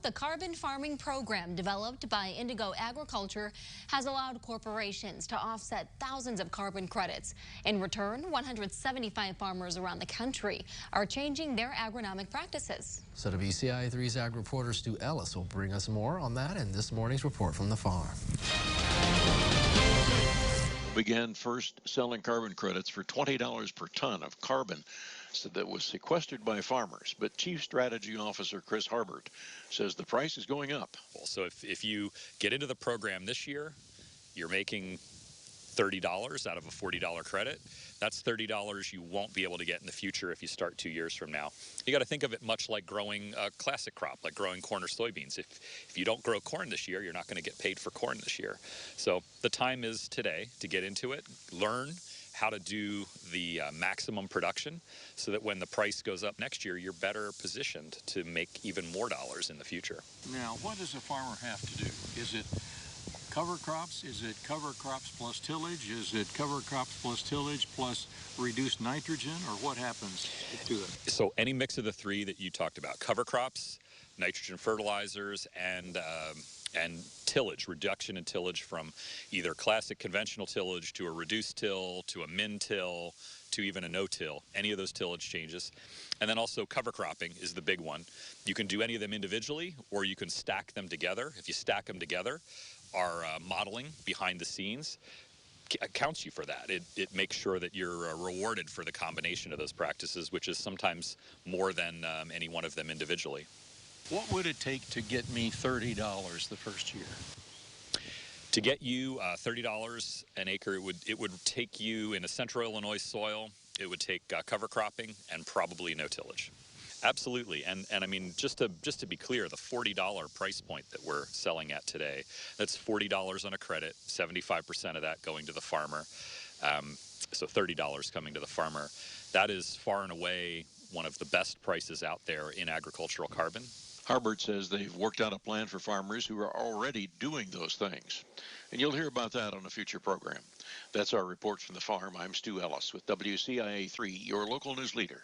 The carbon farming program developed by Indigo Agriculture has allowed corporations to offset thousands of carbon credits. In return, 175 farmers around the country are changing their agronomic practices. So WCIA3's ag reporter Stu Ellis will bring us more on that in this morning's report from the farm. Began first selling carbon credits for $20 per ton of carbon that was sequestered by farmers. But Chief Strategy Officer Chris Harbert says the price is going up. So if you get into the program this year, you're making $30 out of a $40 credit. That's $30 you won't be able to get in the future if you start 2 years from now. You got to think of it much like growing a classic crop, like growing corn or soybeans. If you don't grow corn this year, you're not going to get paid for corn this year. So the time is today to get into it, learn how to do the maximum production so that when the price goes up next year, you're better positioned to make even more dollars in the future. Now, what does a farmer have to do? Is it cover crops? Is it cover crops plus tillage? Is it cover crops plus tillage plus reduced nitrogen? Or what happens to it? So any mix of the three that you talked about, cover crops, nitrogen fertilizers, and tillage, reduction in tillage from either classic conventional tillage to a reduced till to a min till to even a no-till, any of those tillage changes. And then also cover cropping is the big one. You can do any of them individually or you can stack them together. If you stack them together, our modeling behind the scenes accounts you for that. It makes sure that you're rewarded for the combination of those practices, which is sometimes more than any one of them individually. What would it take to get me $30 the first year? To get you $30 an acre, it would take you in a central Illinois soil, it would take cover cropping and probably no tillage. Absolutely, and I mean, just to be clear, the $40 price point that we're selling at today, that's $40 on a credit, 75% of that going to the farmer, so $30 coming to the farmer. That is far and away one of the best prices out there in agricultural carbon. Harbert says they've worked out a plan for farmers who are already doing those things. And you'll hear about that on a future program. That's our report from the farm. I'm Stu Ellis with WCIA 3, your local news leader.